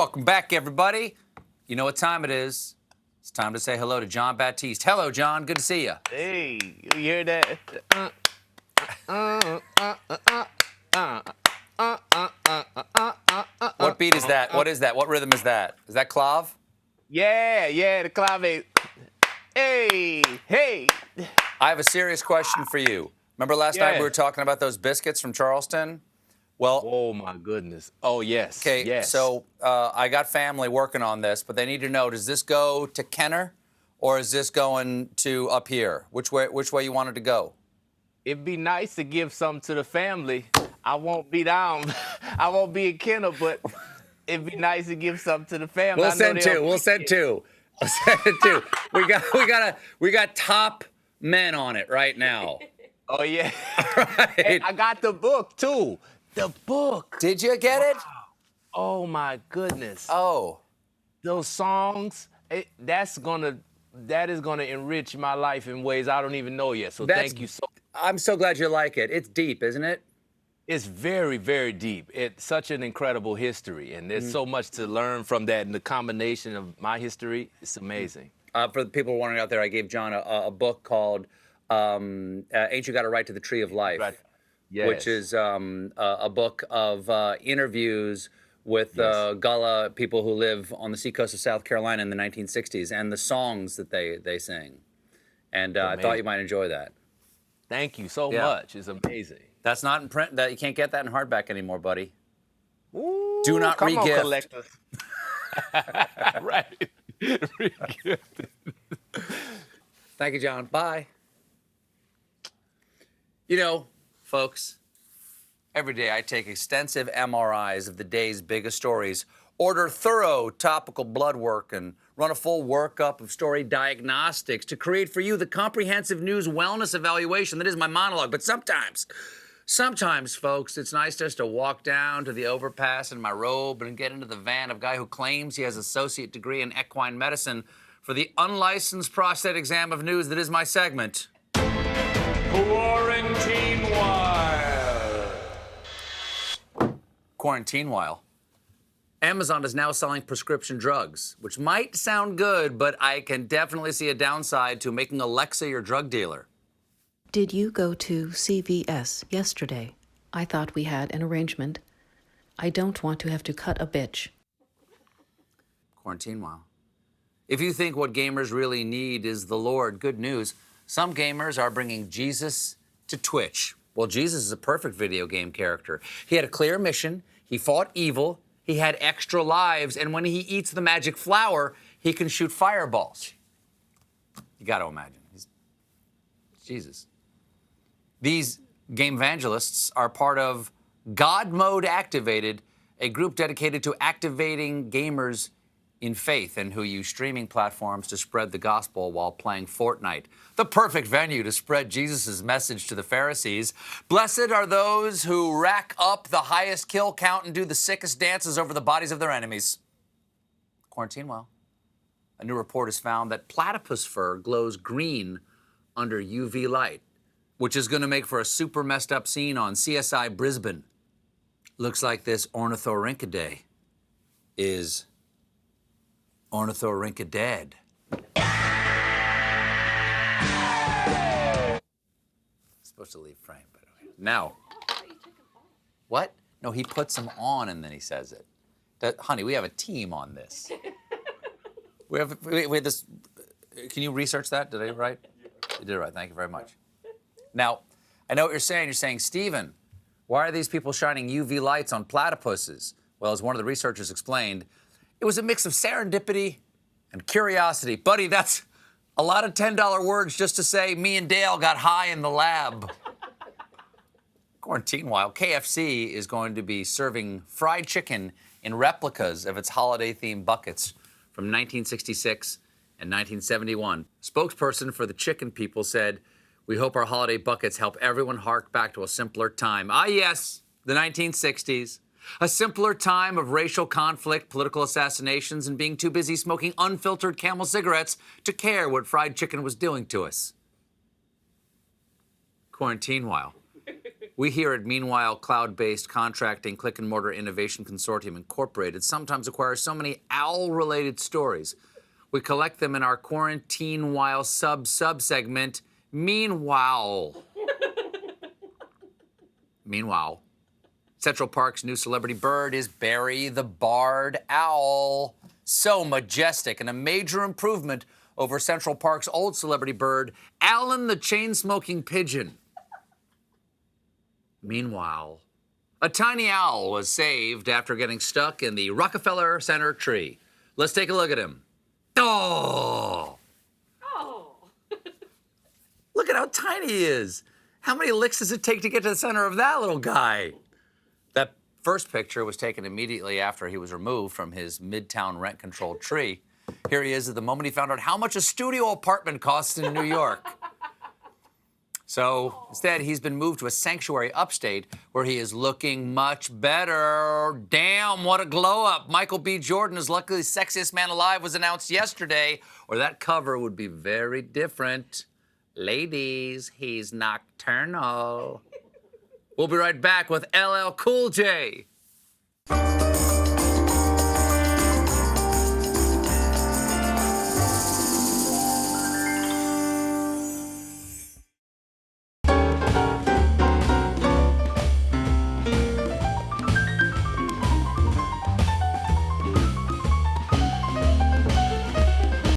Welcome back, everybody. You know what time it is. It's time to say hello to John Batiste. Hello, John. Good to see you. Hey, you hear that? What beat is that? What is that? What rhythm is that? Is that clav? Yeah, the clave. Hey. I have a serious question for you. Remember last night we were talking about those biscuits from Charleston? Well, oh my goodness. Oh yes. okay, yes. so I got family working on this, but they need to know, does this go to Kenner or is this going to up here? Which way you want it to go? It'd be nice to give something to the family. I won't be down. I won't be in Kenner, but it'd be nice to give something to the family. We'll send two. We got top men on it right now. Oh yeah. Right. Hey, I got the book too. The book. Did you get it? Oh my goodness. Oh. Those songs, that is gonna enrich my life in ways I don't even know yet. So thank you so much. I'm so glad you like it. It's deep, isn't it? It's very, very deep. It's such an incredible history, and there's so much to learn from that, and the combination of my history, it's amazing. For the people wondering out there, I gave John a book called Ain't You Got a Right to the Tree of Life, Right. Yes. which is a book of interviews with Gullah people who live on the seacoast of South Carolina in the 1960s, and the songs that they sing. And I thought you might enjoy that. Thank you so much. It's amazing. That's not in print. That you can't get that in hardback anymore, buddy. Ooh, Do not come re-gift. on, collectors. Right. Re-gift. Thank you, John. Bye. You know, folks, every day I take extensive MRIs of the day's biggest stories, order thorough topical blood work, and run a full workup of story diagnostics to create for you the comprehensive news wellness evaluation that is my monologue. But sometimes, folks, it's nice just to walk down to the overpass in my robe and get into the van of a guy who claims he has an associate degree in equine medicine for the unlicensed prostate exam of news that is my segment. Quarantinewhile. Amazon is now selling prescription drugs, which might sound good, but I can definitely see a downside to making Alexa your drug dealer. Did you go to CVS yesterday? I thought we had an arrangement. I don't want to have to cut a bitch. Quarantinewhile. If you think what gamers really need is the Lord, good news. Some gamers are bringing Jesus to Twitch. Well, Jesus is a perfect video game character. He had a clear mission. He fought evil. He had extra lives. And when he eats the magic flower, he can shoot fireballs. You got to imagine. He's Jesus. These game evangelists are part of God Mode Activated, a group dedicated to activating gamers in faith and who use streaming platforms to spread the gospel while playing Fortnite. The perfect venue to spread Jesus' message to the Pharisees. Blessed are those who rack up the highest kill count and do the sickest dances over the bodies of their enemies. Quarantinewhile. A new report has found that platypus fur glows green under UV light, which is going to make for a super messed up scene on CSI Brisbane. Looks like this ornithorhynchidae is ornithorhynchidae. Supposed to leave frame, by the way. Now, what? No, he puts them on and then he says it. Honey, we have a team on this. we have this. Can you research that? Did I get it right? You did it right. Thank you very much. Now, I know what you're saying. You're saying, Stephen, why are these people shining UV lights on platypuses? Well, as one of the researchers explained, it was a mix of serendipity and curiosity. Buddy, that's a lot of $10 words just to say me and Dale got high in the lab. Quarantinewhile, KFC is going to be serving fried chicken in replicas of its holiday-themed buckets from 1966 and 1971. Spokesperson for the chicken people said, "We hope our holiday buckets help everyone hark back to a simpler time." Ah, yes, the 1960s. A simpler time of racial conflict, political assassinations, and being too busy smoking unfiltered Camel cigarettes to care what fried chicken was doing to us. Quarantinewhile. We here at Meanwhile Cloud-Based Contracting Click and Mortar Innovation Consortium Incorporated sometimes acquire so many owl-related stories. We collect them in our Quarantinewhile sub-segment, Meanwhile. Meanwhile, Central Park's new celebrity bird is Barry the Barred Owl. So majestic and a major improvement over Central Park's old celebrity bird, Alan the Chain-Smoking Pigeon. Meanwhile, a tiny owl was saved after getting stuck in the Rockefeller Center tree. Let's take a look at him. Oh! Oh. Look at how tiny he is. How many licks does it take to get to the center of that little guy? That first picture was taken immediately after he was removed from his Midtown rent-controlled tree. Here he is at the moment he found out how much a studio apartment costs in New York. So instead, he's been moved to a sanctuary upstate where he is looking much better. Damn, what a glow up. Michael B. Jordan is luckily sexiest man alive was announced yesterday, or that cover would be very different. Ladies, he's nocturnal. We'll be right back with LL Cool J.